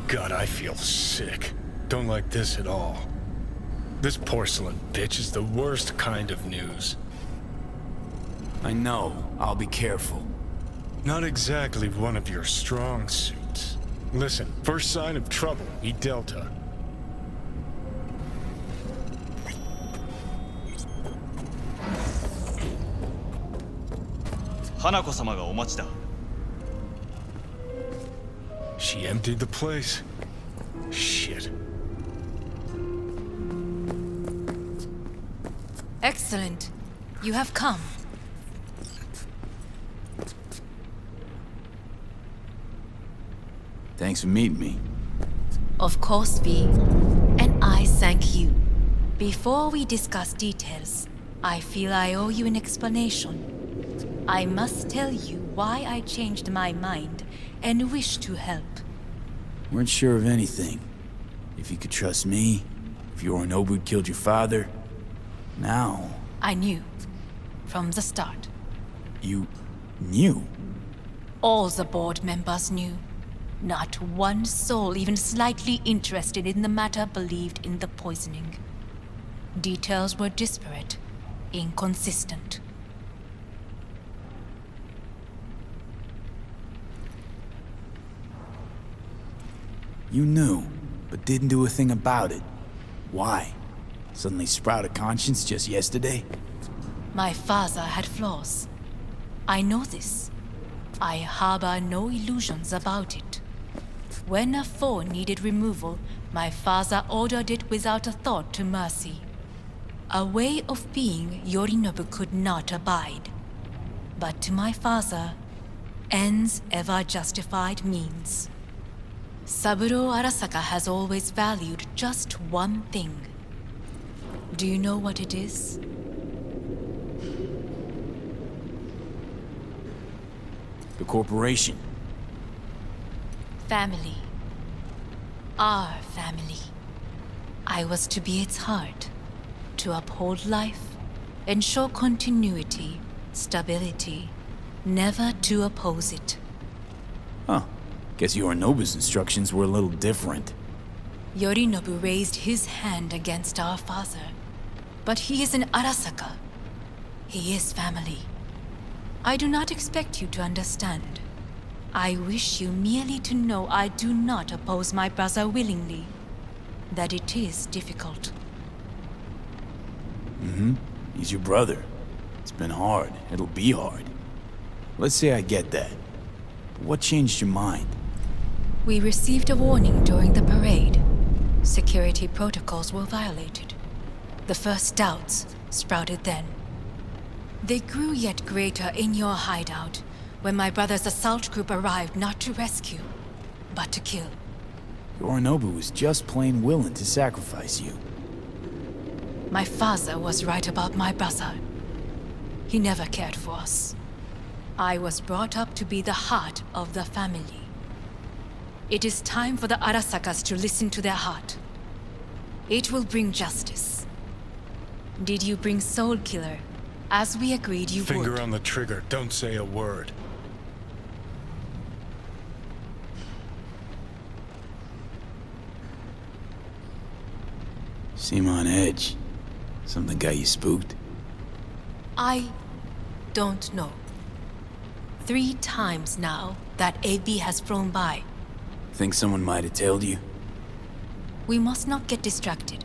God, I feel sick. Don't like this at all. This porcelain bitch is the worst kind of news. I know. I'll be careful. Not exactly one of your strong suits. Listen, first sign of trouble, eat Delta. Hanako-sama ga omachi da. She emptied the place. Shit. Excellent. You have come. Thanks for meeting me. Of course, V. And I thank you. Before we discuss details, I feel I owe you an explanation. I must tell you why I changed my mind and wish to help. Weren't sure of anything. If you could trust me, if Yorinobu killed your father. Now... I knew. From the start. You... knew? All the board members knew. Not one soul even slightly interested in the matter believed in the poisoning. Details were disparate, inconsistent. You knew, but didn't do a thing about it. Why? Suddenly sprout a conscience just yesterday? My father had flaws. I know this. I harbor no illusions about it. When a foe needed removal, my father ordered it without a thought to mercy. A way of being Yorinobu could not abide. But to my father, ends ever justified means. Saburo Arasaka has always valued just one thing. Do you know what it is? The corporation. Family. Our family. I was to be its heart, to uphold life, ensure continuity, stability, never to oppose it. Huh. Guess Yorinobu's instructions were a little different. Yorinobu raised his hand against our father, but he is an Arasaka. He is family. I do not expect you to understand. I wish you merely to know I do not oppose my brother willingly. That it is difficult. He's your brother. It's been hard. It'll be hard. Let's say I get that. But what changed your mind? We received a warning during the parade. Security protocols were violated. The first doubts sprouted then. They grew yet greater in your hideout, when my brother's assault group arrived not to rescue, but to kill. Yorinobu was just plain willing to sacrifice you. My father was right about my brother. He never cared for us. I was brought up to be the heart of the family. It is time for the Arasakas to listen to their heart. It will bring justice. Did you bring Soul Killer, as we agreed you would? Finger on the trigger, don't say a word. Seem on edge. Something got you spooked? I don't know. 3 times now that AB has flown by. Think someone might have tailed you? We must not get distracted.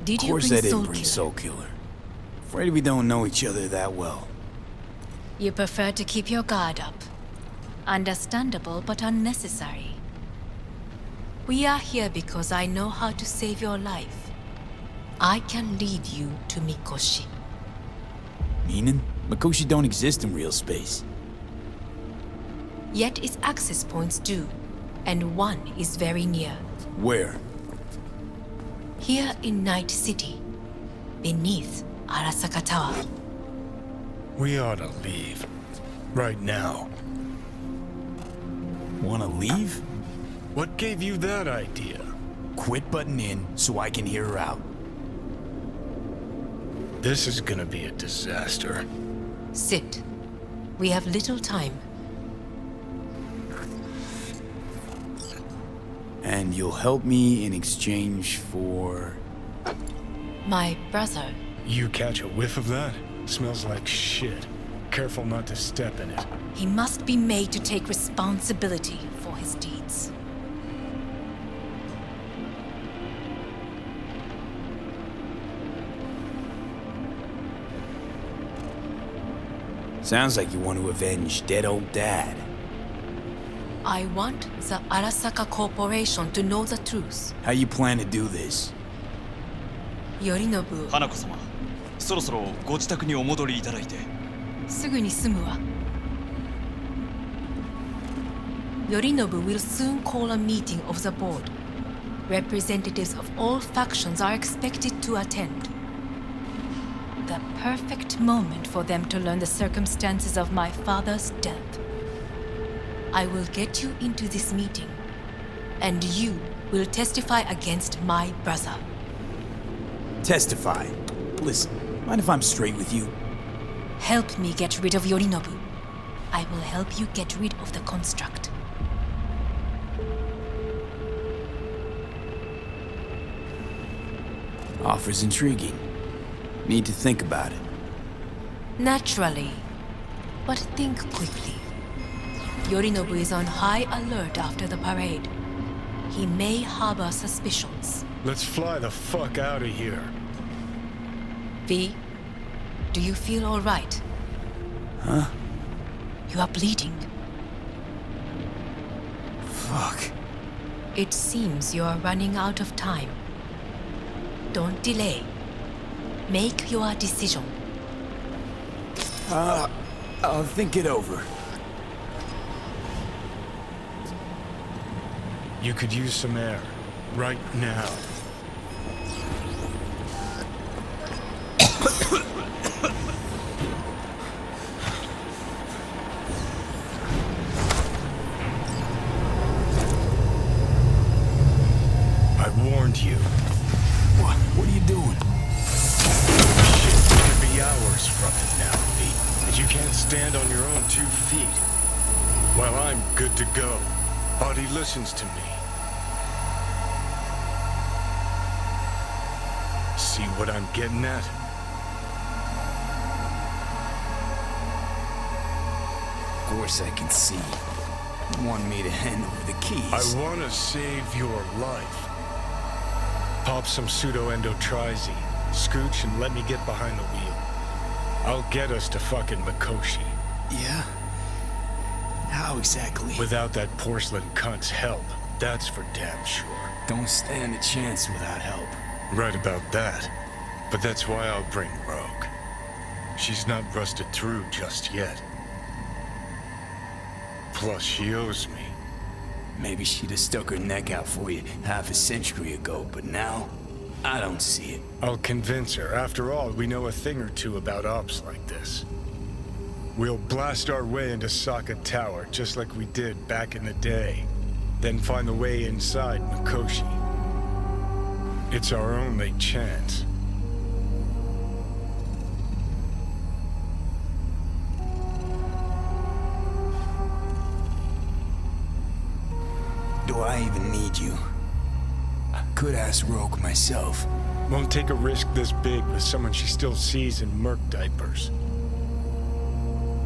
Did Of you course bring I didn't Soul bring Killer? Soul Killer. Afraid we don't know each other that well. You prefer to keep your guard up. Understandable but unnecessary. We are here because I know how to save your life. I can lead you to Mikoshi. Meaning? Mikoshi don't exist in real space. Yet its access points do, and one is very near. Where? Here in Night City, beneath Arasaka Tower. We ought to leave. Right now. Wanna leave? What gave you that idea? Quit butting in so I can hear her out. This is gonna be a disaster. Sit. We have little time. And you'll help me in exchange for... My brother. You catch a whiff of that? Smells like shit. Careful not to step in it. He must be made to take responsibility for his deeds. Sounds like you want to avenge dead old dad. I want the Arasaka Corporation to know the truth. How you plan to do this? Yorinobu, 花子様そろそろご自宅にお戻りいただいてすぐに済むわ。Yorinobu will soon call a meeting of the board. Representatives of all factions are expected to attend. The perfect moment for them to learn the circumstances of my father's death. I will get you into this meeting, and you will testify against my brother. Testify. Listen, mind if I'm straight with you? Help me get rid of Yorinobu. I will help you get rid of the construct. Offer's intriguing. Need to think about it. Naturally, but think quickly. Yorinobu is on high alert after the parade. He may harbor suspicions. Let's fly the fuck out of here. V, do you feel all right? Huh? You are bleeding. Fuck. It seems you are running out of time. Don't delay. Make your decision. I'll think it over. You could use some air. Right now. I warned you. What are you doing? Shit could be hours from it now, V. And you can't stand on your own 2 feet. Well, I'm good to go. Body listens to me. See what I'm getting at? Of course I can see. You want me to hand over the keys. I want to save your life. Pop some pseudo-endotrizine, scooch, and let me get behind the wheel. I'll get us to fucking Mikoshi. Yeah? How exactly? Without that porcelain cunt's help, that's for damn sure. Don't stand a chance without help. Right about that. But that's why I'll bring Rogue. She's not rusted through just yet. Plus, she owes me. Maybe she'd have stuck her neck out for you half a century ago, but now, I don't see it. I'll convince her. After all, we know a thing or two about ops like this. We'll blast our way into Saka Tower, just like we did back in the day. Then find the way inside Mikoshi. It's our only chance. Do I even need you? I could ask Rogue myself. Won't take a risk this big with someone she still sees in merc diapers.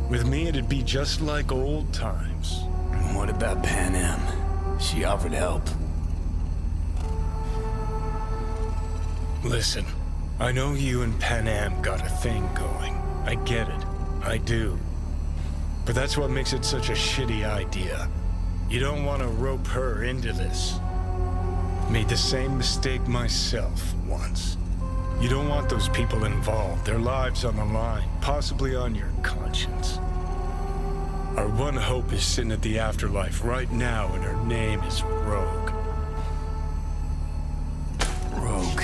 With me, it'd be just like old times. What about Pan Am? She offered help. Listen, I know you and Pan Am got a thing going. I get it. I do. But that's what makes it such a shitty idea. You don't want to rope her into this. Made the same mistake myself once. You don't want those people involved, their lives on the line, possibly on your conscience. Our one hope is sitting at the afterlife right now, and her name is Rogue. Rogue.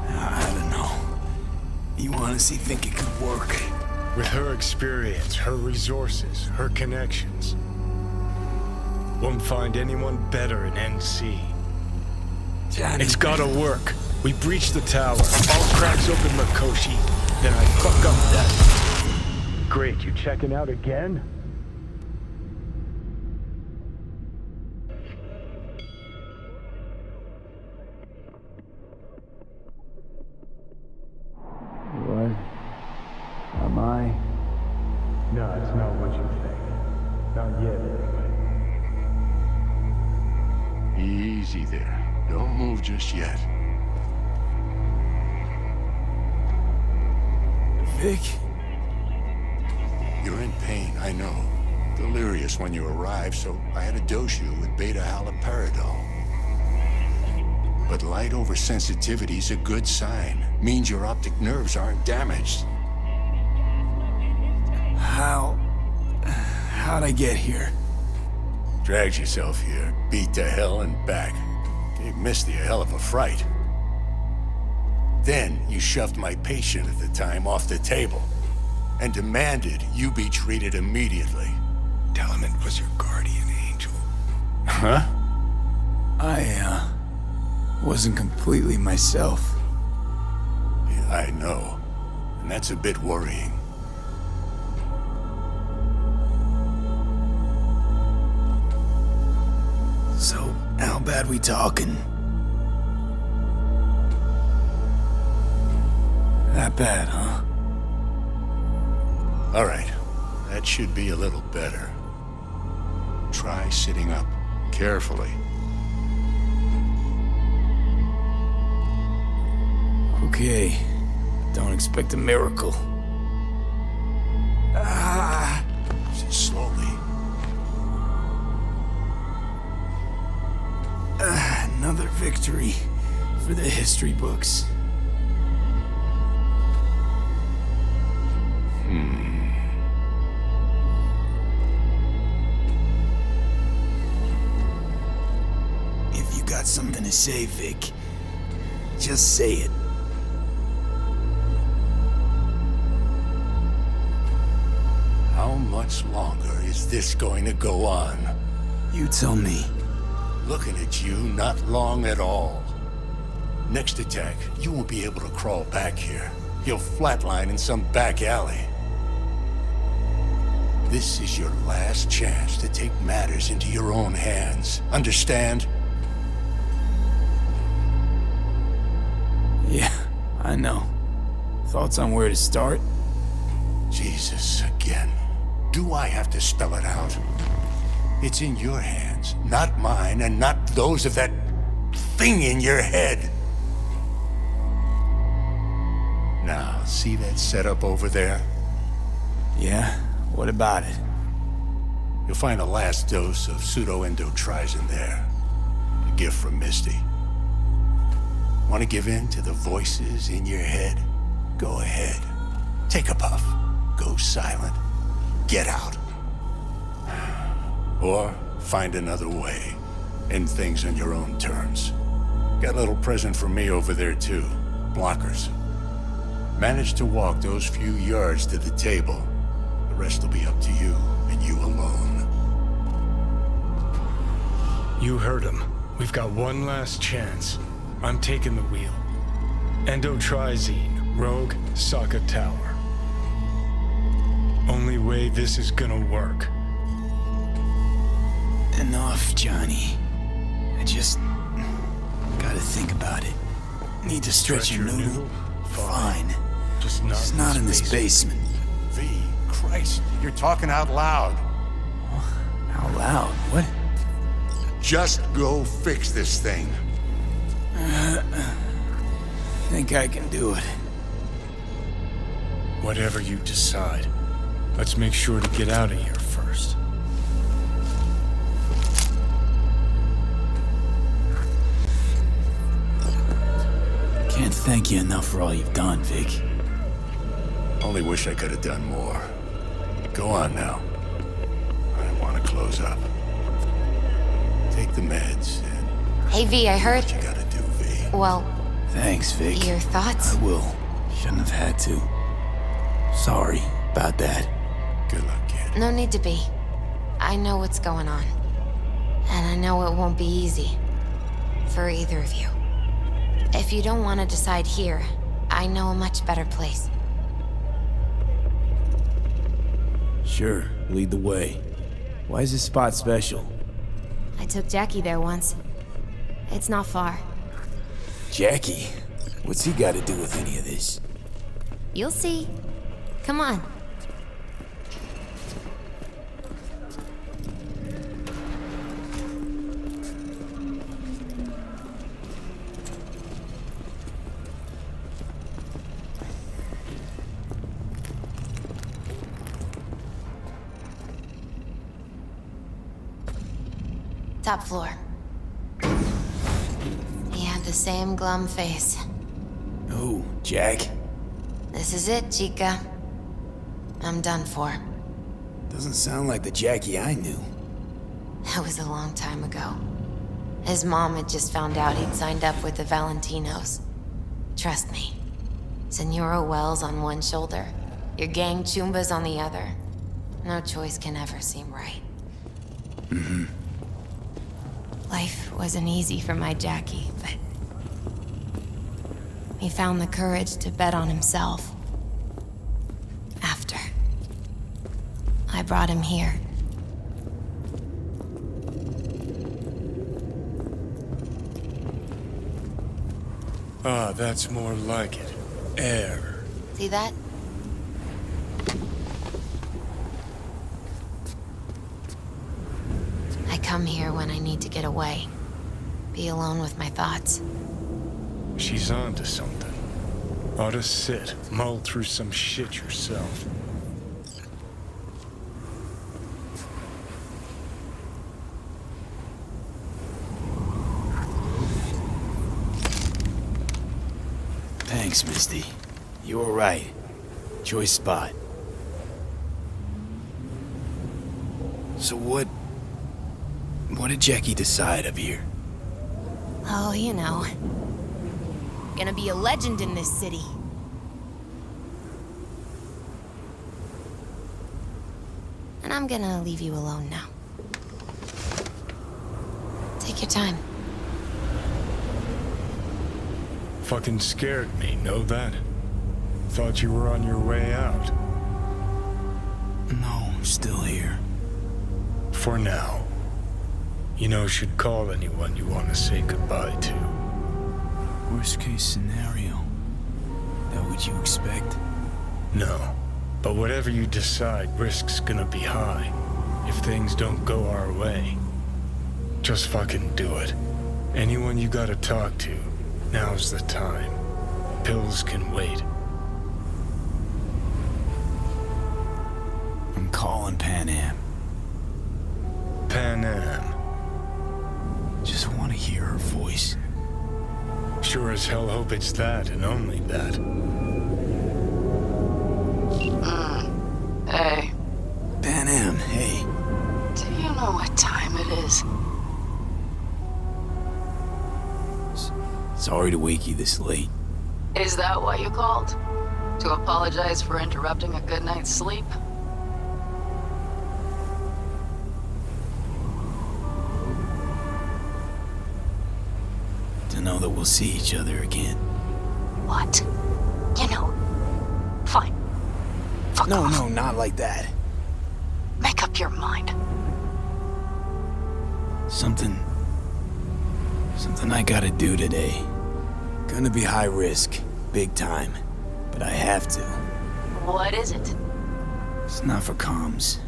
I don't know. You honestly think it could work? With her experience, her resources, her connections. Won't find anyone better in NC. Johnny. It's gotta work. We breach the tower, all cracks open Mikoshi, then I fuck up that. Great, you checking out again? Easy there. Don't move just yet. Vic? You're in pain, I know. Delirious when you arrived, so I had to dose you with beta-haloperidol. But light oversensitivity's a good sign. Means your optic nerves aren't damaged. How'd I get here? Dragged yourself here, beat to hell and back. Gave Misty a hell of a fright. Then you shoved my patient at the time off the table and demanded you be treated immediately. Tell him it was your guardian angel. Huh? I wasn't completely myself. Yeah, I know. And that's a bit worrying. So, how bad we talking? That bad, huh? All right. That should be a little better. Try sitting up. Carefully. Okay. Don't expect a miracle. Slowly. Another victory for the history books. If you got something to say, Vic, just say it. How much longer is this going to go on? You tell me. Looking at you, not long at all. Next attack, you won't be able to crawl back here. You'll flatline in some back alley. This is your last chance to take matters into your own hands. Understand? Yeah, I know. Thoughts on where to start? Jesus, again. Do I have to spell it out? It's in your hands, not mine, and not those of that thing in your head. Now, see that setup over there? Yeah? What about it? You'll find a last dose of pseudo-endotrizin there. A gift from Misty. Want to give in to the voices in your head? Go ahead. Take a puff. Go silent. Get out. Or find another way. End things on your own terms. Got a little present for me over there too. Blockers. Manage to walk those few yards to the table. The rest will be up to you, and you alone. You heard him. We've got one last chance. I'm taking the wheel. Endotrizine, Rogue, Sokka Tower. Only way this is gonna work. Enough, Johnny. I just gotta think about it. Need to stretch your noodle? Fine. Just not in this basement. V, Christ, you're talking out loud. Out loud? What? Just go fix this thing. Think I can do it. Whatever you decide. Let's make sure to get out of here first. Can't thank you enough for all you've done, Vic. Only wish I could have done more. Go on now. I want to close up. Take the meds and Hey V, I heard. what you gotta do, V. Well, Thanks, Vic. your thoughts? I will. Shouldn't have had to. Sorry about that. Good luck, kid. No need to be. I know what's going on. And I know it won't be easy. For either of you. If you don't want to decide here, I know a much better place. Sure, lead the way. Why is this spot special? I took Jackie there once. It's not far. Jackie? What's he got to do with any of this? You'll see. Come on. Top floor. He had the same glum face. Oh, Jack? This is it, Chica. I'm done for. Doesn't sound like the Jackie I knew. That was a long time ago. His mom had just found out he'd signed up with the Valentinos. Trust me. Senora Wells on one shoulder, your gang Chumbas on the other. No choice can ever seem right. Life wasn't easy for my Jackie, but he found the courage to bet on himself. After I brought him here. Ah, that's more like it. Air. See that? I come here when I need to get away. Be alone with my thoughts. She's onto something. Ought to sit, mull through some shit yourself. Thanks, Misty. You were right. Choice spot. So what did Jackie decide up here? Oh, you know. Gonna be a legend in this city. And I'm gonna leave you alone now. Take your time. Fucking scared me, know that? Thought you were on your way out. No, I'm still here. For now. You know, should call anyone you want to say goodbye to. Worst case scenario. That what you expect? No. But whatever you decide, risk's gonna be high. If things don't go our way. Just fucking do it. Anyone you gotta talk to, now's the time. Pills can wait. I'm calling Pan Am. Pan Am. Just want to hear her voice. Sure as hell hope it's that and only that. Hey, Pan Am, hey. do you know what time it is? Sorry to wake you this late. Is that why you called? To apologize for interrupting a good night's sleep? To know that we'll see each other again. What? You know. Fine. Fuck No, off. no, not like that. Make up your mind. Something I gotta do today. Gonna be high risk, big time, but I have to. What is it? It's not for comms.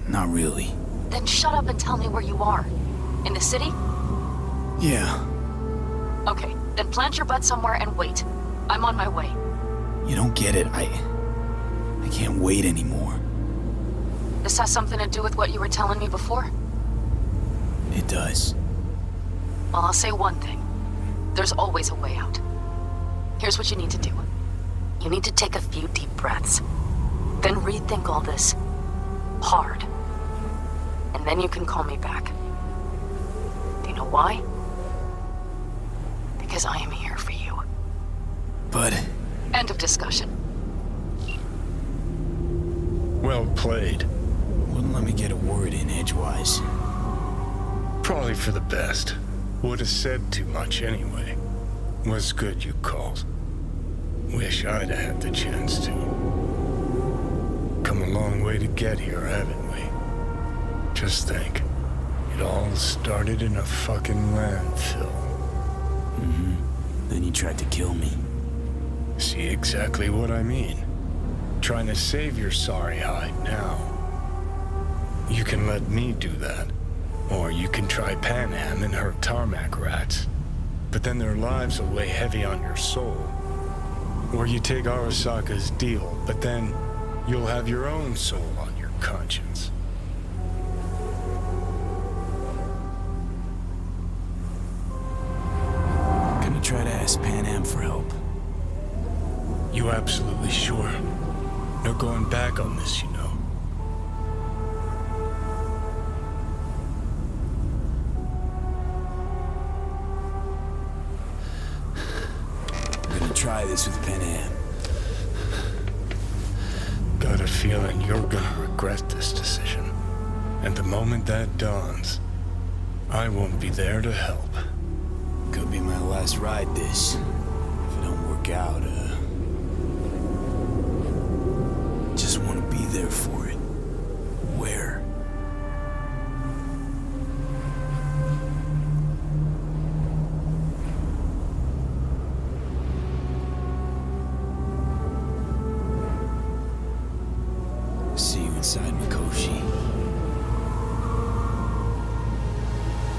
Not really. Then shut up and tell me where you are. In the city? Yeah, Okay, then plant your butt somewhere and wait. I'm on my way. you don't get it. I can't wait anymore. This has something to do with what you were telling me before? It does. Well, I'll say one thing. There's always a way out. Here's what you need to do. You need to take a few deep breaths. Then rethink all this. Hard. And then you can call me back. Do you know why? Because I am here for you. But End of discussion. Well played. wouldn't let me get a word in edgewise. Probably for the best. Would have said too much anyway. Was good you called. Wish I'd had the chance to. Come a long way to get here, haven't we? Just think. It all started in a fucking landfill. Then you tried to kill me. See exactly what I mean. Trying to save your sorry hide now. You can let me do that. Or you can try Pan Am and her tarmac rats. But then their lives will weigh heavy on your soul. Or you take Arasaka's deal, but then you'll have your own soul on your conscience. try to ask Pan Am for help. You absolutely sure? No going back on this, you know. I'm gonna try this with Pan Am. Got a feeling you're gonna regret this decision. And the moment that dawns, I won't be there to help. Could be my last ride this. If it don't work out, just want to be there for it. Where? See you inside Mikoshi.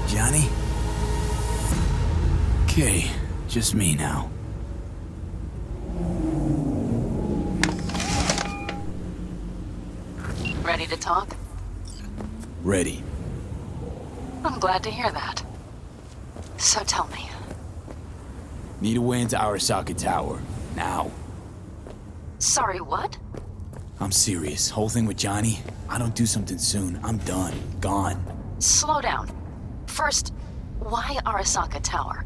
Johnny? Okay, just me now. Ready to talk? Ready. I'm glad to hear that. So tell me, Need a way into Arasaka Tower. Now. sorry, what? I'm serious. Whole thing with Johnny, I don't do something soon, I'm done. Gone. Slow down. First, why Arasaka Tower?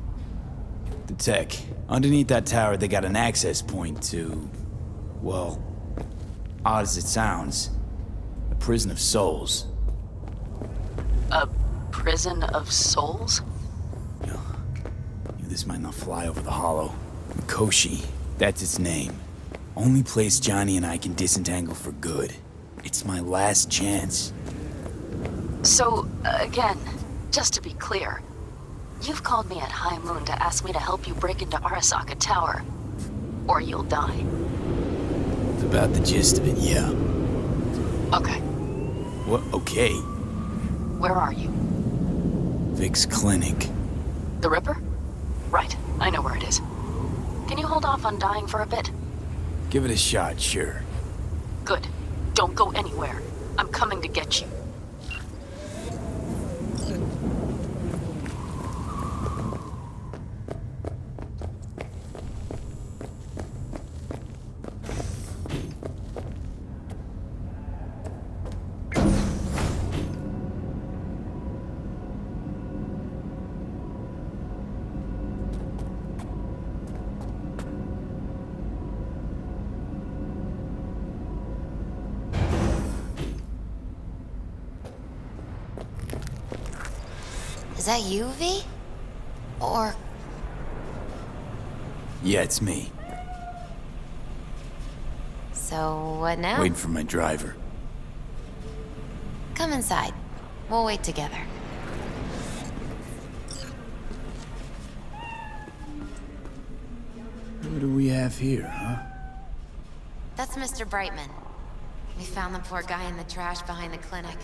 The tech. Underneath that tower, they got an access point to... well, odd as it sounds, a prison of souls. A prison of souls? You know, this might not fly over the hollow. Mikoshi, that's its name. Only place Johnny and I can disentangle for good. It's my last chance. So, again, just to be clear, you've called me at High Moon to ask me to help you break into Arasaka Tower, or you'll die. It's about the gist of it, yeah. Okay, What? Okay. where are you? Vic's clinic. The Ripper? Right, I know where it is. Can you hold off on dying for a bit? Give it a shot, sure. Good. Don't go anywhere. I'm coming to get you. Is that you, V? Or... Yeah, it's me. so what now? Waiting for my driver. Come inside. We'll wait together. What do we have here, huh? That's Mr. Brightman. We found the poor guy in the trash behind the clinic.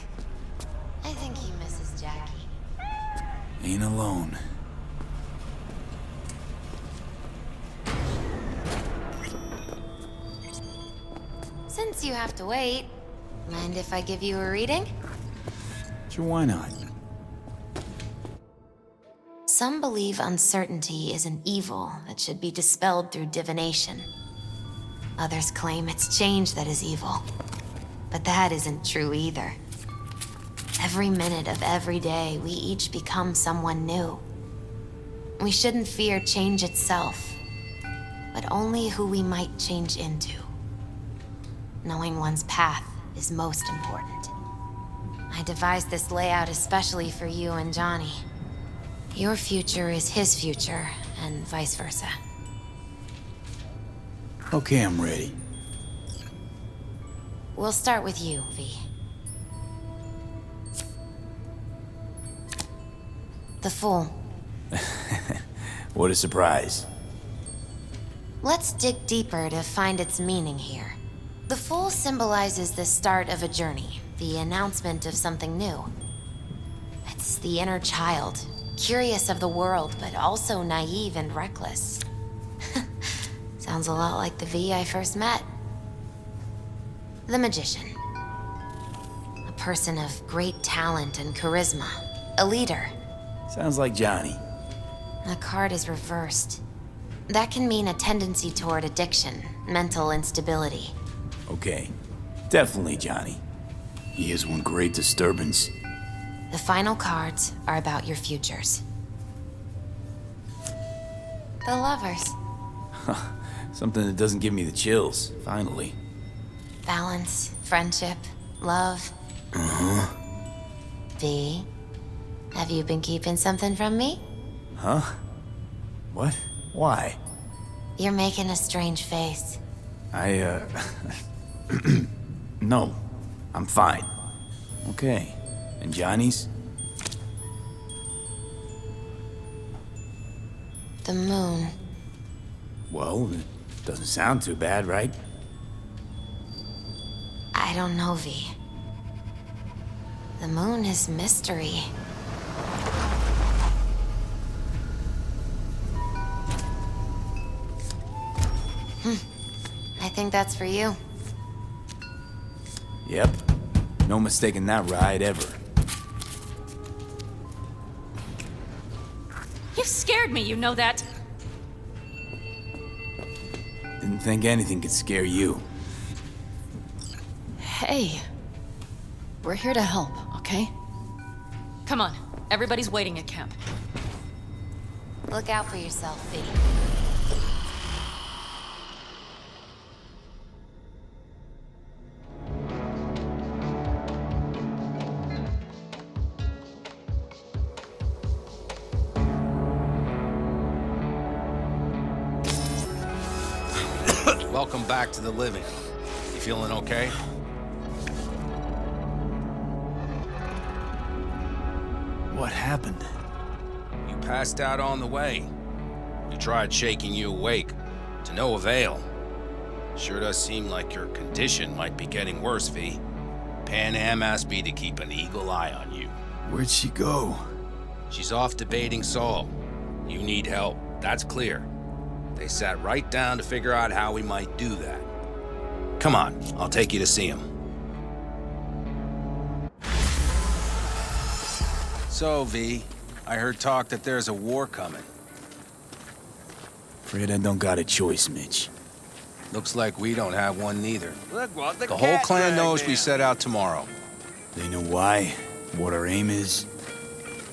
I think he misses Jackie. Ain't alone. Since you have to wait, mind if I give you a reading? Sure, why not? Some believe uncertainty is an evil that should be dispelled through divination. Others claim it's change that is evil. But that isn't true either. Every minute of every day, we each become someone new. We shouldn't fear change itself, but only who we might change into. Knowing one's path is most important. I devised this layout especially for you and Johnny. Your future is his future, and vice versa. Okay, I'm ready. We'll start with you, V. The Fool. What a surprise. Let's dig deeper to find its meaning here. The Fool symbolizes the start of a journey, the announcement of something new. It's the inner child, curious of the world, but also naive and reckless. Sounds a lot like the V I first met. The Magician. A person of great talent and charisma. A leader. Sounds like Johnny. The card is reversed. That can mean a tendency toward addiction, mental instability. Okay. Definitely, Johnny. He is one great disturbance. The final cards are about your futures. The lovers. Something that doesn't give me the chills, finally. Balance, friendship, love. Uh-huh. V, have you been keeping something from me? Huh? What? Why? You're making a strange face. No. I'm fine. Okay. And Johnny's? The moon. Well, it doesn't sound too bad, right? I don't know, V. The moon is mystery. I think that's for you. Yep. No mistaking that ride ever. You scared me, you know that. Didn't think anything could scare you. Hey. We're here to help, okay? Come on, everybody's waiting at camp. Look out for yourself, V. Welcome back to the living. You feeling okay? What happened? You passed out on the way. We tried shaking you awake, to no avail. Sure does seem like your condition might be getting worse, V. Pan Am asked me to keep an eagle eye on you. Where'd she go? She's off debating Saul. You need help, that's clear. They sat right down to figure out how we might do that. Come on, I'll take you to see him. So, V, I heard talk that there's a war coming. Afraid I don't got a choice, Mitch. Looks like we don't have one neither. The whole clan knows we set out tomorrow. They know why? What our aim is?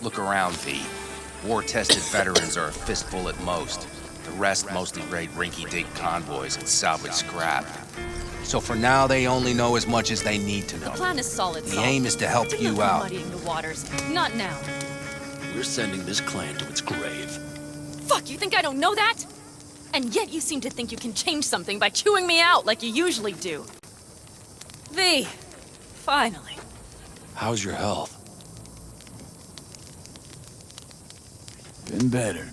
Look around, V. War-tested veterans are a fistful at most. The rest mostly raid rinky-dink convoys and salvage scrap. So for now, they only know as much as they need to know. The plan is solid, The aim is to help you out. Muddying the waters. Not now. We're sending this clan to its grave. Fuck, you think I don't know that? And yet you seem to think you can change something by chewing me out like you usually do. V, finally. How's your health? Been better.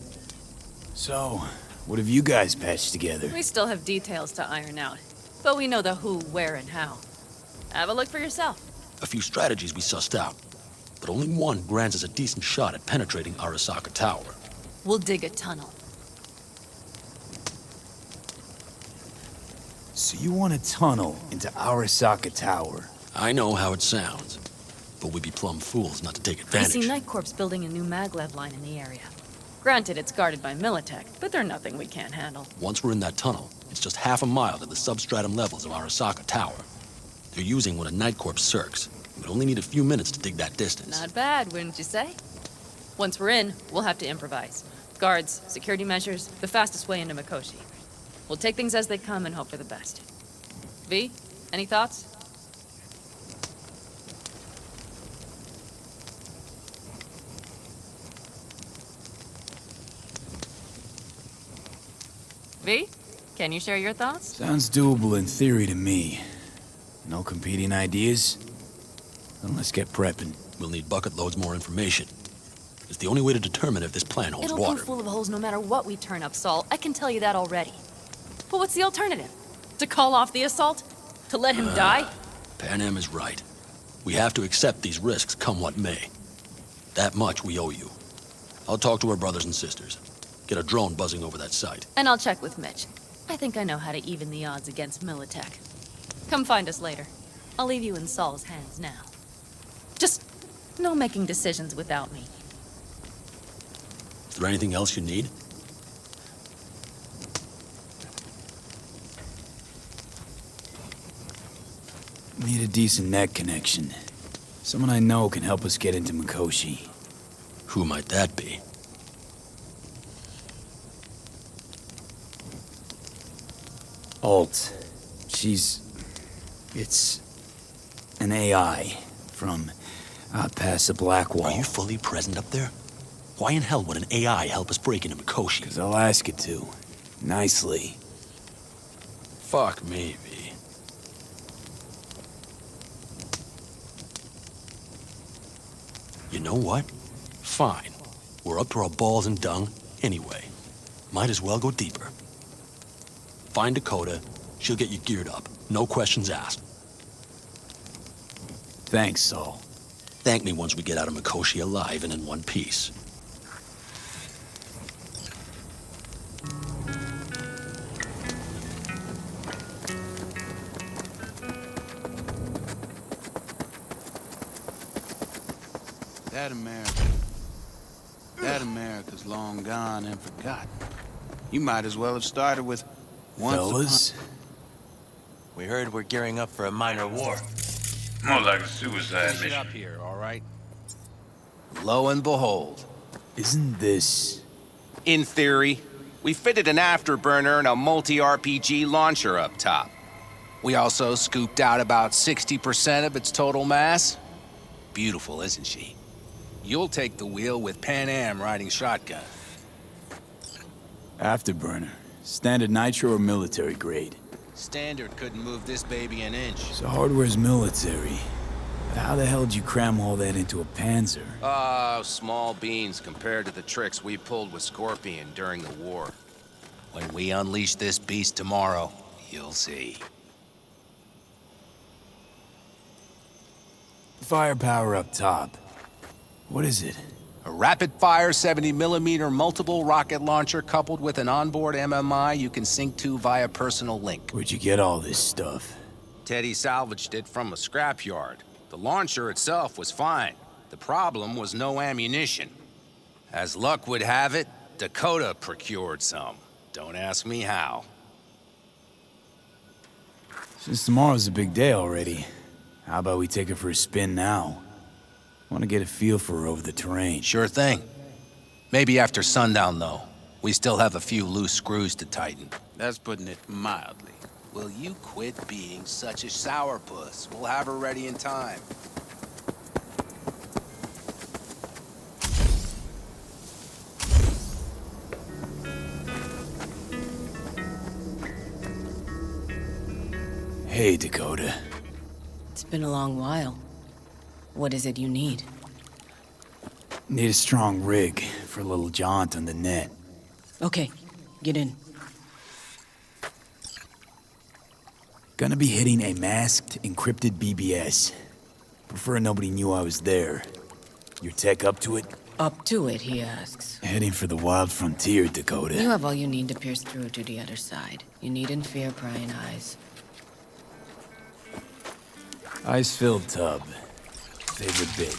So, what have you guys patched together? We still have details to iron out, but we know the who, where, and how. Have a look for yourself. A few strategies we sussed out, but only one grants us a decent shot at penetrating Arasaka Tower. We'll dig a tunnel. So you want a tunnel into Arasaka Tower? I know how it sounds, but we'd be plumb fools not to take I advantage. see Night Corps building a new maglev line in the area. Granted, it's guarded by Militech, but they're nothing we can't handle. Once we're in that tunnel, it's just half a mile to the substratum levels of Arasaka Tower. They're using one of Night Corps circs. We'd only need a few minutes to dig that distance. Not bad, wouldn't you say? Once we're in, we'll have to improvise. Guards, security measures, the fastest way into Mikoshi. We'll take things as they come and hope for the best. V, any thoughts? V, can you share your thoughts? Sounds doable in theory to me. No competing ideas? Then let's get prepping. We'll need bucket loads more information. It's the only way to determine if this plan holds It'll water. prove full of holes no matter what we turn up, Saul. I can tell you that already. But what's the alternative? To call off the assault? To let him die? Pan Am is right. We have to accept these risks, come what may. That much we owe you. I'll talk to our brothers and sisters. Get a drone buzzing over that site. And I'll check with Mitch. I think I know how to even the odds against Militech. Come find us later. I'll leave you in Saul's hands now. Just no making decisions without me. Is there anything else you need? Need a decent net connection. Someone I know can help us get into Mikoshi. Who might that be? Alt. It's an AI from out past the Black Wall. Are you fully present up there? Why in hell would an AI help us break into Mikoshi? Because I'll ask it to. Nicely. Fuck me, V. You know what? Fine. We're up to our balls in dung anyway. Might as well go deeper. Find Dakota. She'll get you geared up. No questions asked. Thanks, Saul. Thank me once we get out of Mikoshi alive and in one piece. That America's long gone and forgotten. You might as well have started with Fellas? We heard we're gearing up for a minor war. More like a suicide Finish it mission. up here, all right? Lo and behold. Isn't this... In theory, we fitted an afterburner and a multi-RPG launcher up top. We also scooped out about 60% of its total mass. Beautiful, isn't she? You'll take the wheel with Pan Am riding shotgun. Afterburner. Standard nitro or military grade? Standard couldn't move this baby an inch. So hardware's military. But how the hell did you cram all that into a Panzer? Oh, small beans compared to the tricks we pulled with Scorpion during the war. When we unleash this beast tomorrow, you'll see. Firepower up top. What is it? A rapid-fire 70mm multiple rocket launcher coupled with an onboard MMI you can sync to via personal link. Where'd you get all this stuff? Teddy salvaged it from a scrapyard. The launcher itself was fine. The problem was no ammunition. As luck would have it, Dakota procured some. Don't ask me how. Since tomorrow's a big day already, how about we take her for a spin now? Want to get a feel for her over the terrain. Sure thing. Maybe after sundown, though. We still have a few loose screws to tighten. That's putting it mildly. Will you quit being such a sourpuss? We'll have her ready in time. Hey, Dakota. It's been a long while. What is it you need? Need a strong rig for a little jaunt on the net. Okay, get in. Gonna be hitting a masked, encrypted BBS. Prefer nobody knew I was there. Your tech up to it? Up to it, he asks. Heading for the wild frontier, Dakota. You have all you need to pierce through to the other side. You needn't fear prying eyes. Ice-filled tub. Favorite bit.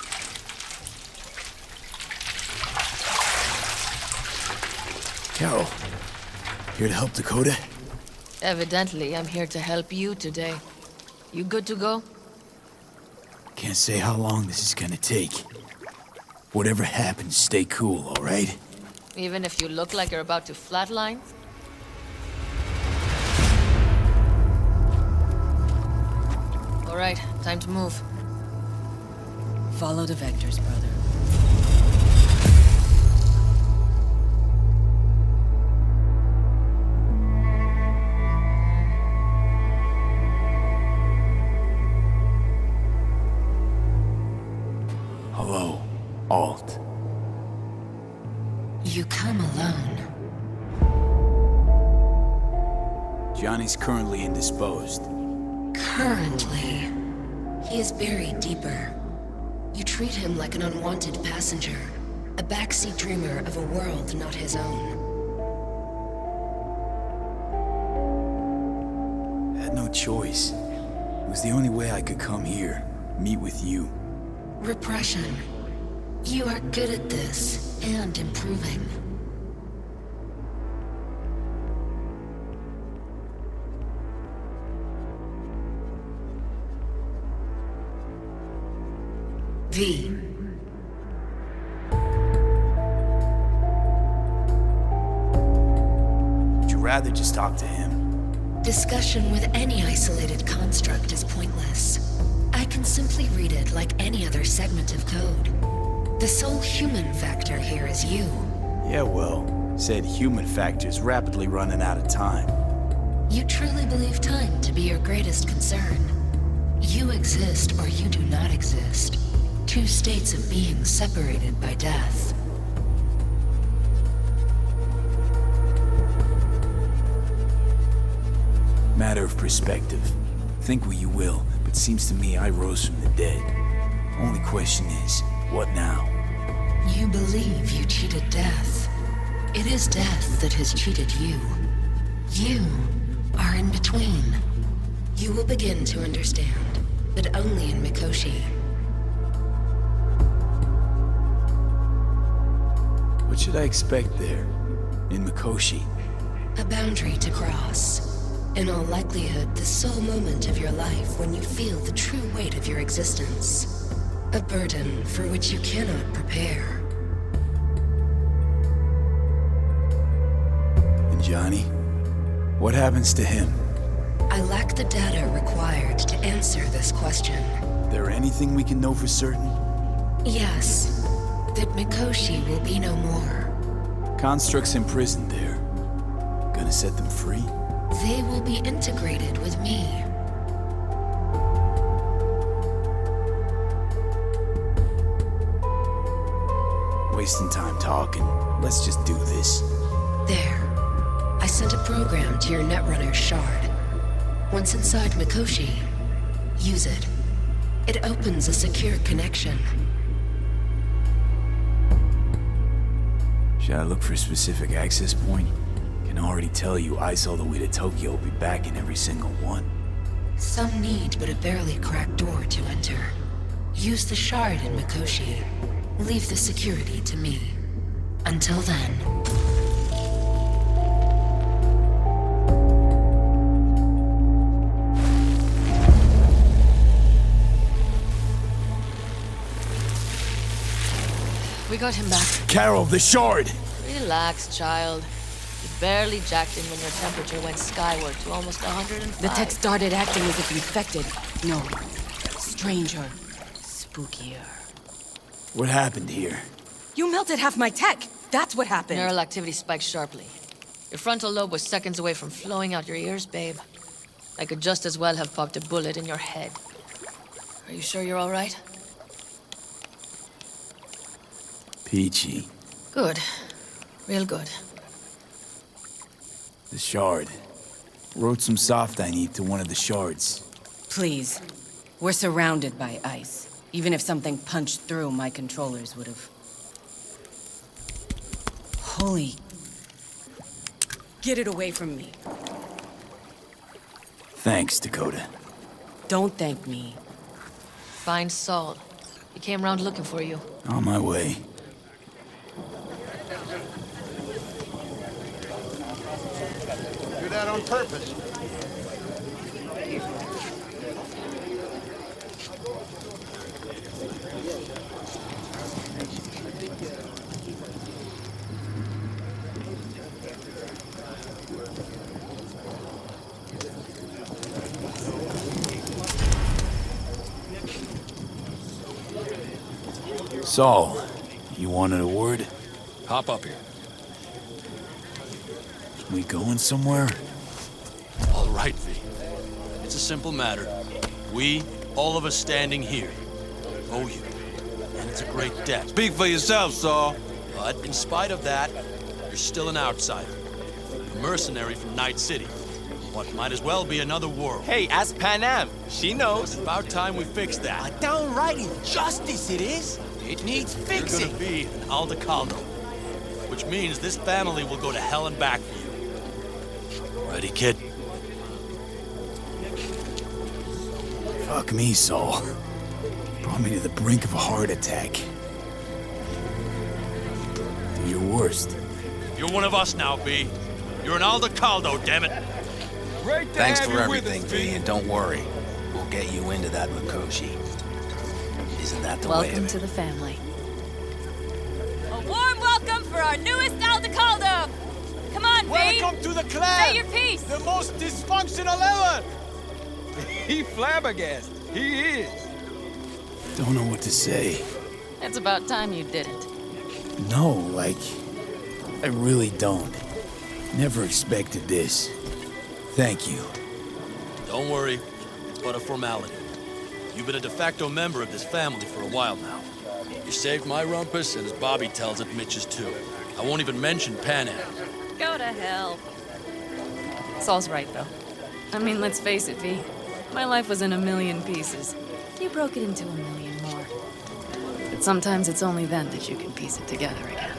Carol, here to help Dakota? Evidently, I'm here to help you today. You good to go? Can't say how long this is gonna take. Whatever happens, stay cool, all right? Even if you look like you're about to flatline? All right, time to move. Follow the vectors, brother. Hello, Alt. You come alone. Johnny's currently indisposed. Currently, he is buried deeper. You treat him like an unwanted passenger, a backseat dreamer of a world not his own. Had no choice. It was the only way I could come here, meet with you. Repression. You are good at this, and improving. V. Would you rather just talk to him? Discussion with any isolated construct is pointless. I can simply read it like any other segment of code. The sole human factor here is you. Yeah, well, said human factor's rapidly running out of time. You truly believe time to be your greatest concern. You exist or you do not exist. Two states of being separated by death. Matter of perspective. Think what you will, but seems to me I rose from the dead. Only question is, what now? You believe you cheated death. It is death that has cheated you. You are in between. You will begin to understand, but only in Mikoshi. What should I expect there? In Mikoshi? A boundary to cross. In all likelihood, the sole moment of your life when you feel the true weight of your existence. A burden for which you cannot prepare. And Johnny? What happens to him? I lack the data required to answer this question. There anything we can know for certain? Yes. That Mikoshi will be no more. Constructs imprisoned there. Gonna set them free? They will be integrated with me. Wasting time talking. Let's just do this. There. I sent a program to your Netrunner shard. Once inside Mikoshi, use it. It opens a secure connection. Should I look for a specific access point? Can already tell you I saw the way to Tokyo will be back in every single one. Some need but a barely cracked door to enter. Use the shard in Mikoshi. Leave the security to me. Until then... We got him back. Carol, the shard! Relax, child. You barely jacked in when your temperature went skyward to almost 105. The tech started acting as if infected. No. Stranger. Spookier. What happened here? You melted half my tech! That's what happened! Neural activity spiked sharply. Your frontal lobe was seconds away from flowing out your ears, babe. I could just as well have popped a bullet in your head. Are you sure you're all right? Peachy. Good. Real good. The shard. Wrote some soft I need to one of the shards. Please. We're surrounded by ice. Even if something punched through, my controllers would have... Holy... Get it away from me. Thanks, Dakota. Don't thank me. Find Saul. He came round looking for you. On my way. Do that on purpose. Saul, you wanted a word? Hop up here. We going somewhere? All right, V. It's a simple matter. We, all of us standing here, owe you. And it's a great debt. Speak for yourself, Saul. But in spite of that, you're still an outsider. A mercenary from Night City. What might as well be another world. Hey, ask Panam. She knows. It's about time we fix that. A downright injustice it is. It needs fixing. You're gonna be an Aldecaldo, which means this family will go to hell and back for you. Ready, kid? Fuck me, Saul. Brought me to the brink of a heart attack. Do your worst. You're one of us now, V. You're an Aldecaldo, damn it. Thanks for everything, V, and don't worry. We'll get you into that Mikoshi. Isn't that the way of Welcome it? to the family. A warm welcome for our newest Aldecaldo! Come on, V! Welcome to the clan! Say your piece! The most dysfunctional ever! He flabbergasted. He is. Don't know what to say. It's about time you did it. No, like, I really don't. Never expected this. Thank you. Don't worry, it's but a formality. You've been a de facto member of this family for a while now. You saved my rumpus, and as Bobby tells it, Mitch's too. I won't even mention Pan Am. Go to hell. Saul's right, though. I mean, let's face it, V. My life was in a million pieces. You broke it into a million more. But sometimes it's only then that you can piece it together again.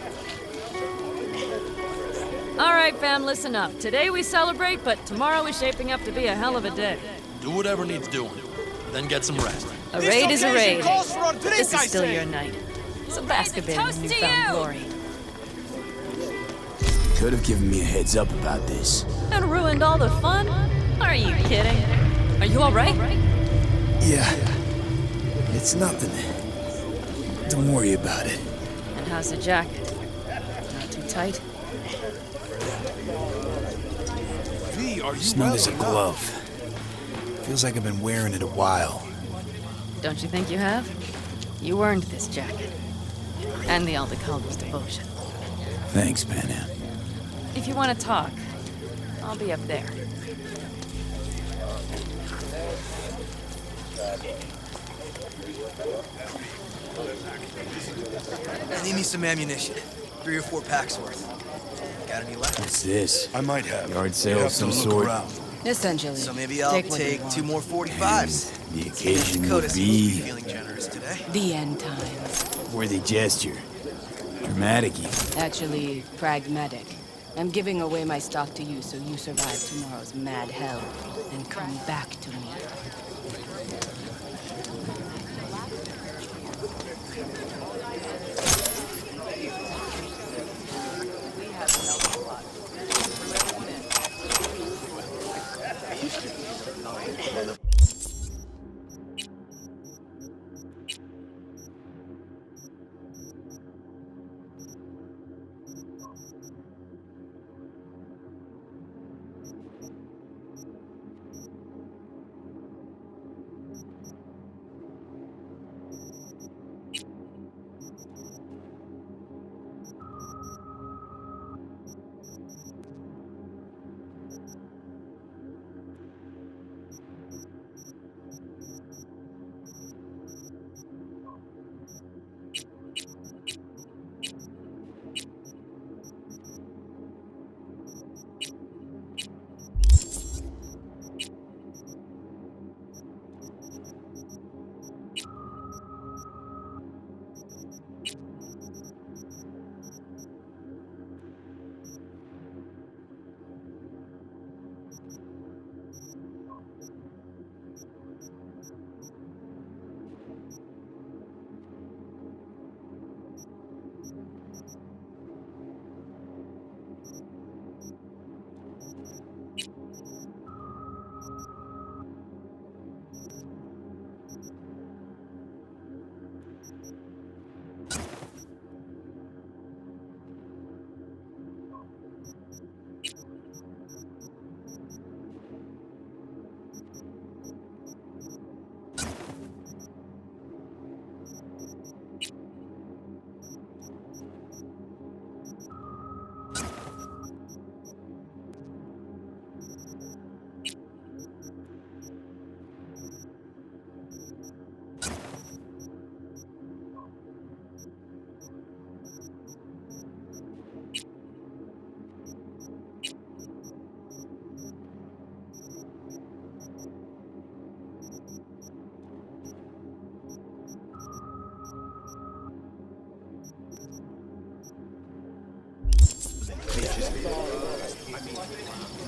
All right, fam, listen up. Today we celebrate, but tomorrow is shaping up to be a hell of a day. Do whatever needs doing, then get some rest. A raid is a raid. Calls for a drink, This is I still say. your night. So bask a bit in newfound glory. Could have given me a heads up about this. And ruined all the fun? Are you kidding? Are you all right? Yeah. It's nothing. Don't worry about it. And how's the jacket? Not too tight? V, are you Snug as a glove. Feels like I've been wearing it a while. Don't you think you have? You earned this jacket. And the Aldecaldo's devotion. Thanks, Pan Am. If you want to talk, I'll be up there. I need me some ammunition. 3 or 4 packs worth. Got any left? What's this? I might have. Yard sale of some sort? Essentially. So maybe I'll Take what you take want. 2 more 45s. The occasion Dakota will seems to be be feeling generous today. The end times. worthy gesture. Dramatic even. Actually, pragmatic. I'm giving away my stock to you so you survive tomorrow's mad hell and come back to me.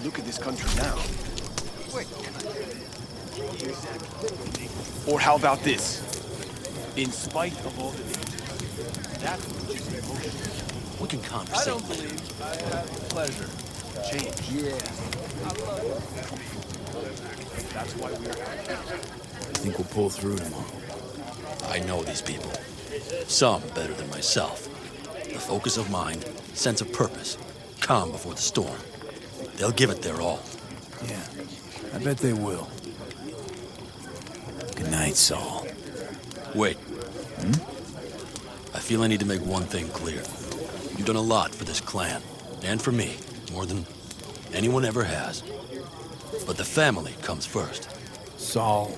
Look at this country now. Or how about this? In spite of all the dangers, that's what you say. We can conversate. I don't believe I have the pleasure. Change. Yeah. That's why we are out here. I think we'll pull through tomorrow. I know these people. Some better than myself. The focus of mind, sense of purpose, calm before the storm. They'll give it their all. Yeah, I bet they will. Good night, Saul. Wait. I feel I need to make one thing clear. You've done a lot for this clan, and for me, more than anyone ever has. But the family comes first. Saul.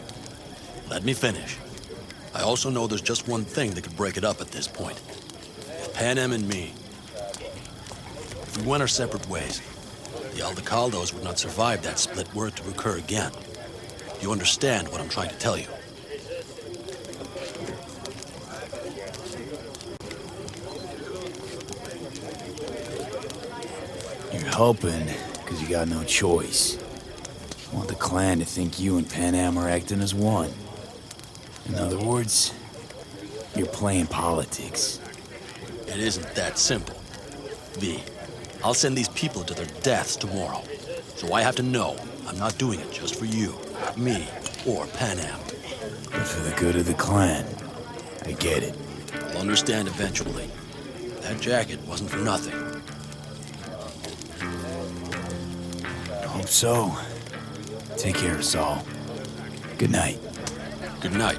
Let me finish. I also know there's just one thing that could break it up at this point. If Pan Am and me, if we went our separate ways, the Aldecaldos would not survive that split were it to occur again. You understand what I'm trying to tell you? You're hoping, because you got no choice. You want the clan to think you and Pan Am are acting as one. In other words, you're playing politics. It isn't that simple. V, I'll send these people to their deaths tomorrow. So I have to know I'm not doing it just for you, me, or Pan Am. But for the good of the clan. I get it. I'll understand eventually. That jacket wasn't for nothing. Hope so. Take care, Saul. Good night. Good night.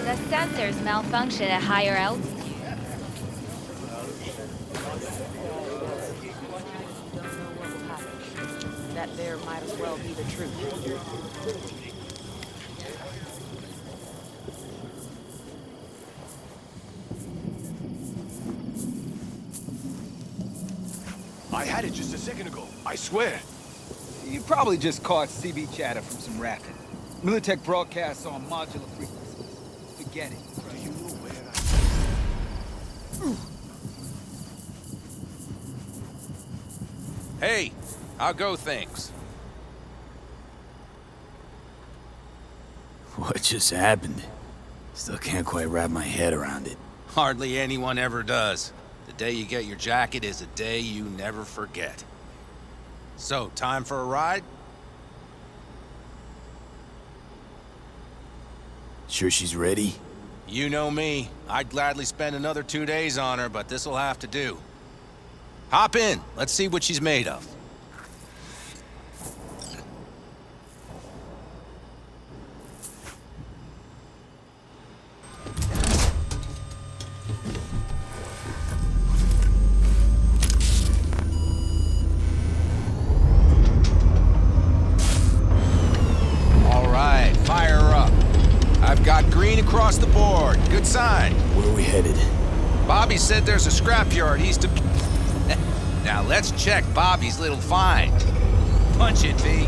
The sensors malfunction at higher altitude. That there might as well be the truth. I had it just a second ago, I swear. You probably just caught CB chatter from some racket. Militech broadcasts on modular frequencies. Forget it. Do you know where Hey, how go things? What just happened? Still can't quite wrap my head around it. Hardly anyone ever does. The day you get your jacket is a day you never forget. So, time for a ride? Sure she's ready? You know me. I'd gladly spend another 2 days on her, but this'll have to do. Hop in. Let's see what she's made of. All right, fire up. I've got green across the board. Good sign. Where are we headed? Bobby said there's a scrapyard east of... Now let's check Bobby's little find. Punch it, V.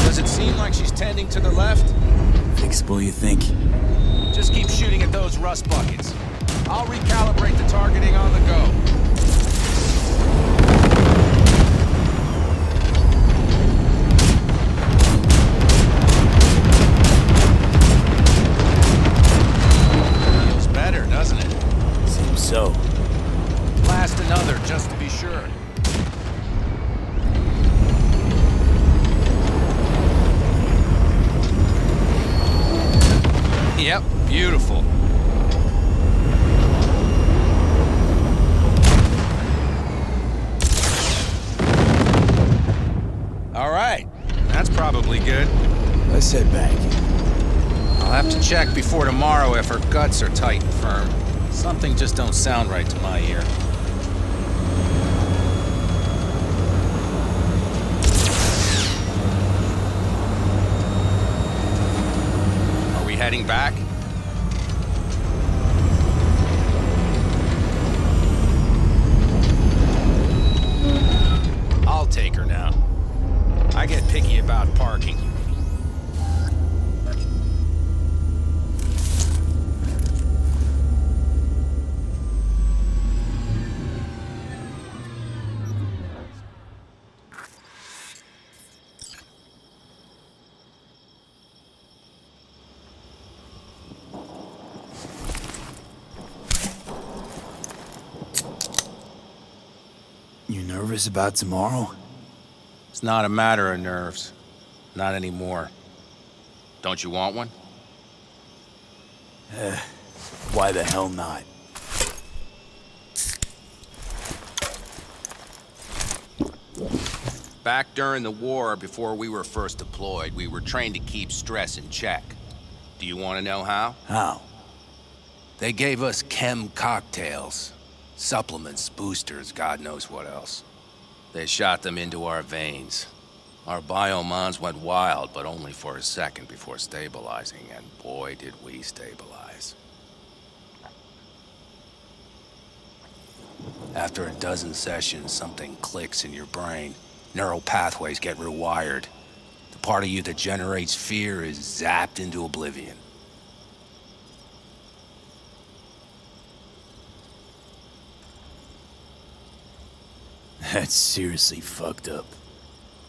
Does it seem like she's tending to the left? Fixable, you think? Just keep shooting at those rust buckets. I'll recalibrate the targeting on the go. Doesn't it? Seems so. Blast another, just to be sure. Yep, beautiful. All right, that's probably good. Let's head back. I'll have to check before tomorrow if her guts are tight and firm. Something just don't sound right to my ear. Are we heading back? parking. You nervous about tomorrow? It's not a matter of nerves. Not anymore. Don't you want one? Why the hell not? Back during the war, before we were first deployed, we were trained to keep stress in check. Do you want to know how? How? They gave us chem cocktails. Supplements, boosters, God knows what else. They shot them into our veins. Our biomons went wild, but only for a second before stabilizing, and boy did we stabilize. After a dozen sessions, something clicks in your brain. Neural pathways get rewired. The part of you that generates fear is zapped into oblivion. That's seriously fucked up.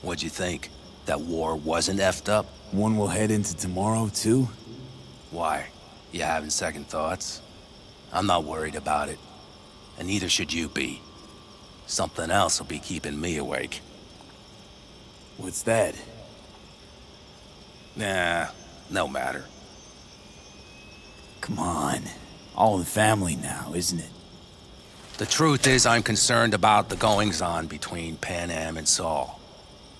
What'd you think? That war wasn't effed up? One we'll head into tomorrow, too? Why? You having second thoughts? I'm not worried about it. And neither should you be. Something else will be keeping me awake. What's that? Nah, no matter. Come on. All in the family now, isn't it? The truth is, I'm concerned about the goings-on between Pan Am and Saul.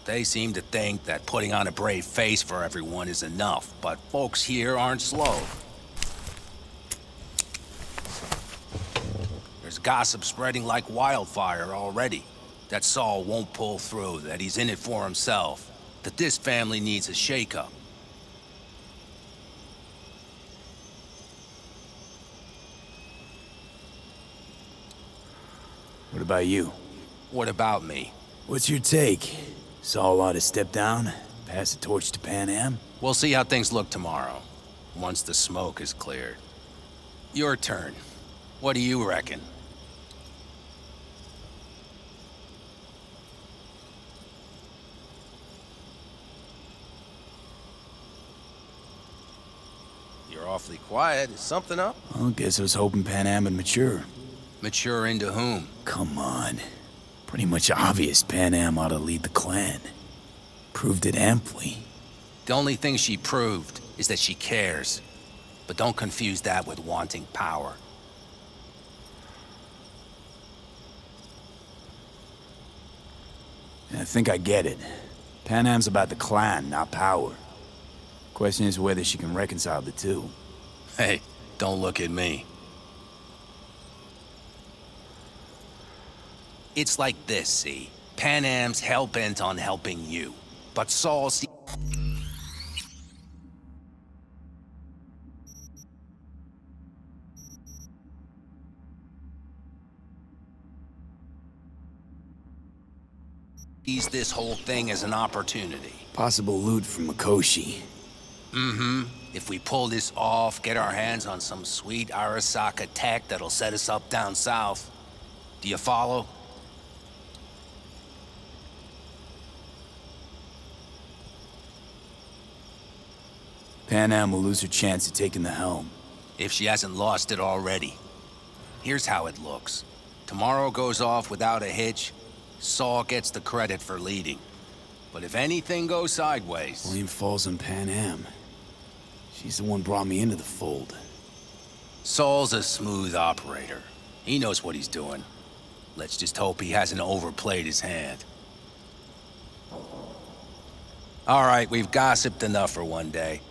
They seem to think that putting on a brave face for everyone is enough, but folks here aren't slow. There's gossip spreading like wildfire already. That Saul won't pull through, that he's in it for himself, that this family needs a shake-up. What about you? What about me? What's your take? Saul ought to step down, pass the torch to Pan Am? We'll see how things look tomorrow, once the smoke is cleared. Your turn. What do you reckon? You're awfully quiet. Is something up? Well, guess I was hoping Pan Am would mature. Mature into whom? Come on. Pretty much obvious Pan Am ought to lead the clan. Proved it amply. The only thing she proved is that she cares. But don't confuse that with wanting power. I think I get it. Pan Am's about the clan, not power. Question is whether she can reconcile the two. Hey, don't look at me. It's like this, see? Pan Am's hell-bent on helping you. But Saul sees this whole thing as an opportunity. Possible loot from Mikoshi. Mm-hmm. If we pull this off, get our hands on some sweet Arasaka tech that'll set us up down south. Do you follow? Pan Am will lose her chance at taking the helm. If she hasn't lost it already. Here's how it looks. Tomorrow goes off without a hitch. Saul gets the credit for leading. But if anything goes sideways... Blame falls on Pan Am. She's the one brought me into the fold. Saul's a smooth operator. He knows what he's doing. Let's just hope he hasn't overplayed his hand. All right, we've gossiped enough for one day.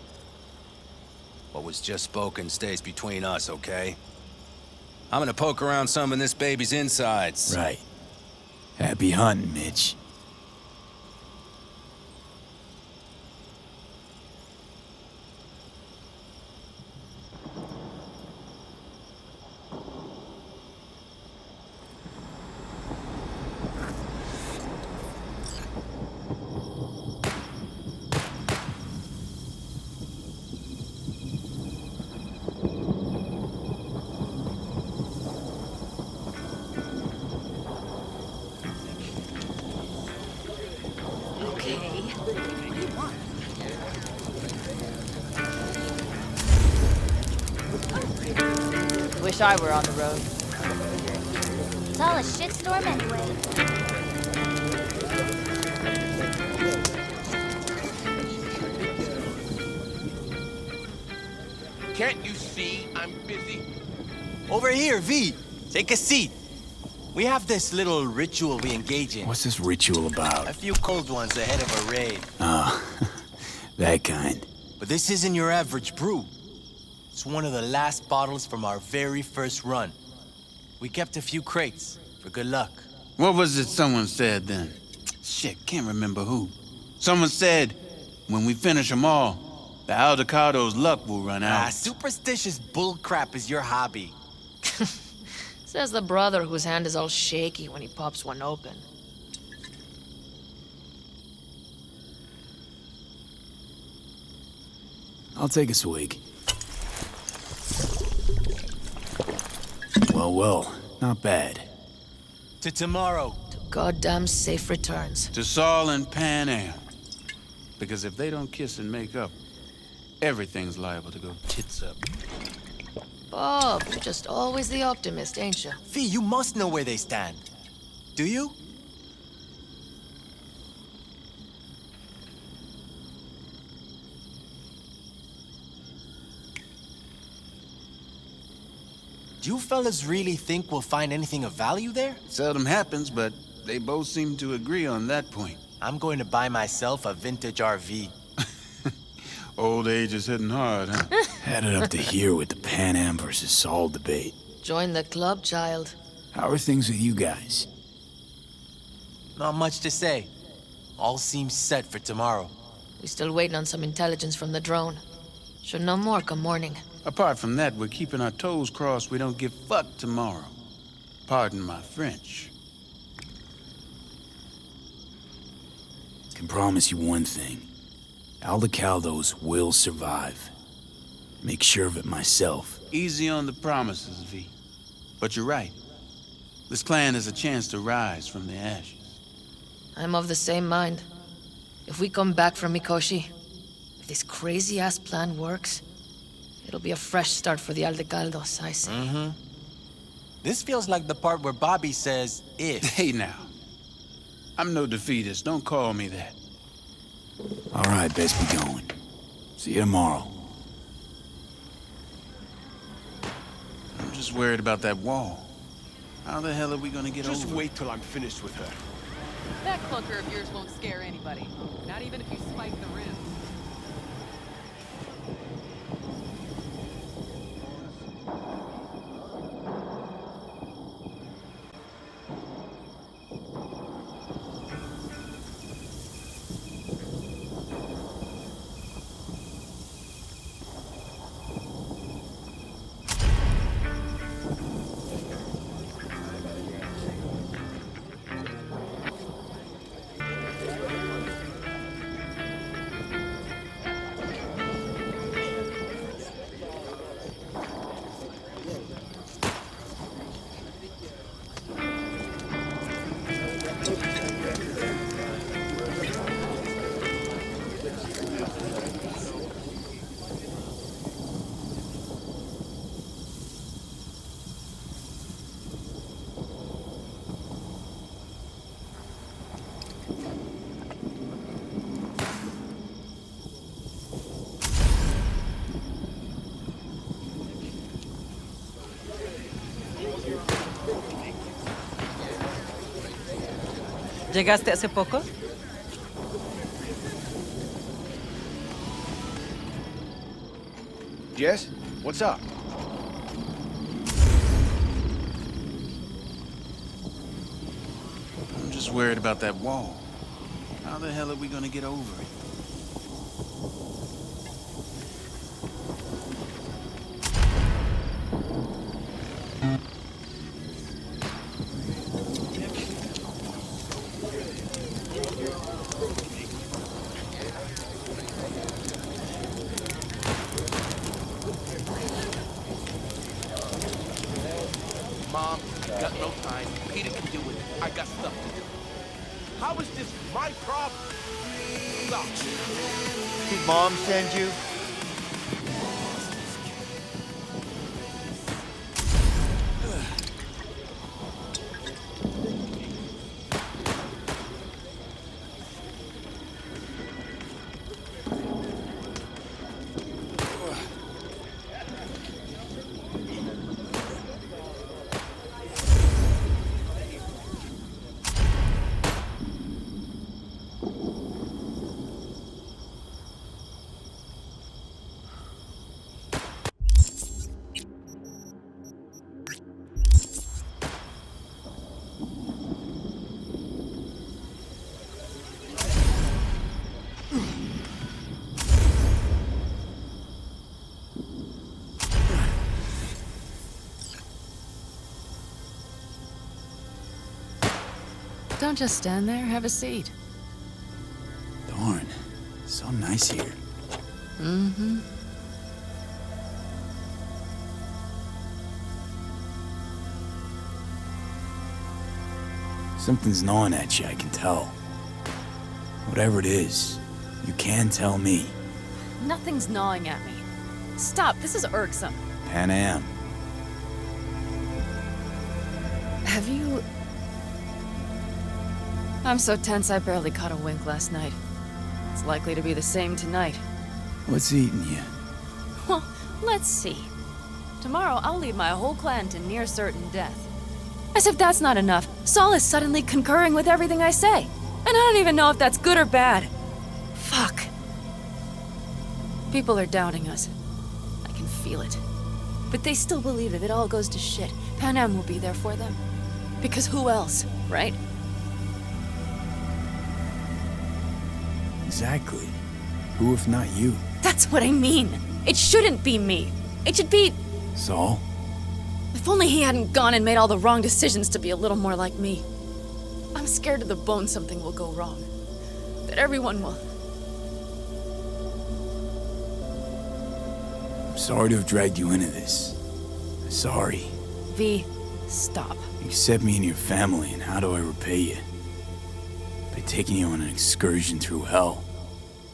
What was just spoken stays between us, okay? I'm gonna poke around some of this baby's insides. Right. Happy hunting, Mitch. Wish I were on the road. It's all a shitstorm anyway. Can't you see I'm busy? Over here, V. Take a seat. We have this little ritual we engage in. What's this ritual about? A few cold ones ahead of a raid. Ah, that kind. But this isn't your average brew. It's one of the last bottles from our very first run. We kept a few crates for good luck. What was it someone said then? Shit, can't remember who. Someone said, when we finish them all, the Aldecado's luck will run out. Superstitious bullcrap is your hobby. Says the brother whose hand is all shaky when he pops one open. I'll take a swig. Well, not bad. To tomorrow. To goddamn safe returns. To Saul and Pan Am. Because if they don't kiss and make up, everything's liable to go tits up. Bob, you're just always the optimist, ain't you? Fee, you must know where they stand. Do you? Do you fellas really think we'll find anything of value there? Seldom happens, but they both seem to agree on that point. I'm going to buy myself a vintage RV. Old age is hitting hard, huh? Had it up to here with the Pan Am versus Saul debate. Join the club, child. How are things with you guys? Not much to say. All seems set for tomorrow. We still waiting on some intelligence from the drone. Should know more come morning. Apart from that, we're keeping our toes crossed we don't get fucked tomorrow. Pardon my French. Can promise you one thing. Aldecaldos will survive. Make sure of it myself. Easy on the promises, V. But you're right. This clan has a chance to rise from the ashes. I'm of the same mind. If we come back from Mikoshi, if this crazy-ass plan works, it'll be a fresh start for the Aldecaldos, I say. Mm-hmm. This feels like the part where Bobby says, if. Hey now. I'm no defeatist, don't call me that. All right, best be going. See you tomorrow. I'm just worried about that wall. How the hell are we gonna get over it? Just wait till I'm finished with her. That clunker of yours won't scare anybody. Not even if you spike the rims. ¿Llegaste hace poco? Jess, what's up? I'm just worried about that wall. How the hell are we gonna get over it? Mom, got no time. Peter can do it. I got stuff to do. How is this my problem? Stop. Did Mom send you? don't just stand there? Have a seat. Darn. So nice here. Mm-hmm. Something's gnawing at you, I can tell. Whatever it is, you can tell me. Nothing's gnawing at me. Stop, this is irksome. Pan Am. Have you... I'm so tense I barely caught a wink last night. It's likely to be the same tonight. What's eating you? Well, let's see. Tomorrow I'll lead my whole clan to near certain death. As if that's not enough, Saul is suddenly concurring with everything I say. And I don't even know if that's good or bad. Fuck. People are doubting us. I can feel it. But they still believe if it all goes to shit, Pan Am will be there for them. Because who else, right? Exactly. Who if not you? That's what I mean. It shouldn't be me. It should be... Saul? If only he hadn't gone and made all the wrong decisions to be a little more like me. I'm scared to the bone something will go wrong. That everyone will... I'm sorry to have dragged you into this. Sorry. V, stop. You set me in your family, and how do I repay you? By taking you on an excursion through hell.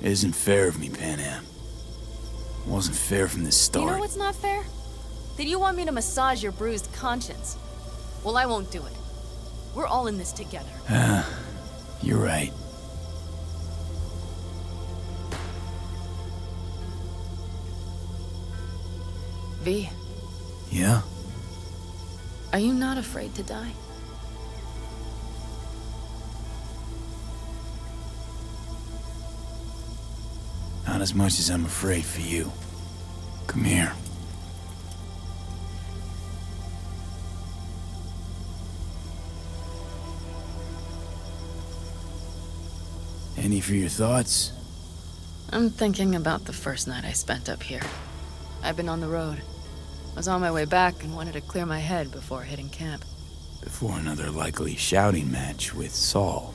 It isn't fair of me, Pan Am. It wasn't fair from the start. You know what's not fair? That you want me to massage your bruised conscience. Well, I won't do it. We're all in this together. You're right. V. Yeah? Are you not afraid to die? Not as much as I'm afraid for you. Come here. Any for your thoughts? I'm thinking about the first night I spent up here. I've been on the road. I was on my way back and wanted to clear my head before hitting camp. Before another likely shouting match with Saul.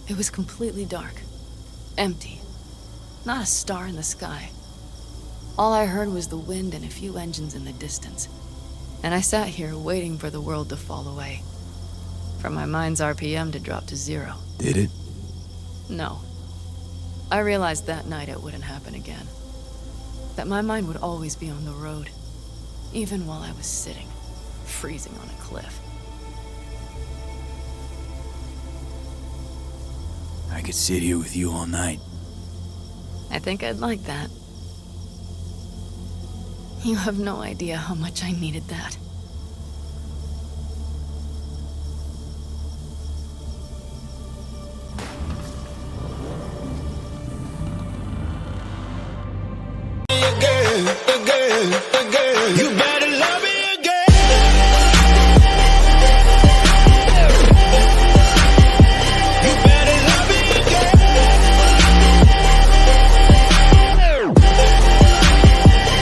It was completely dark. Empty. Not a star in the sky. All I heard was the wind and a few engines in the distance. And I sat here waiting for the world to fall away. For my mind's RPM to drop to 0. Did it? No. I realized that night it wouldn't happen again. That my mind would always be on the road. Even while I was sitting, freezing on a cliff. I could sit here with you all night. I think I'd like that. You have no idea how much I needed that.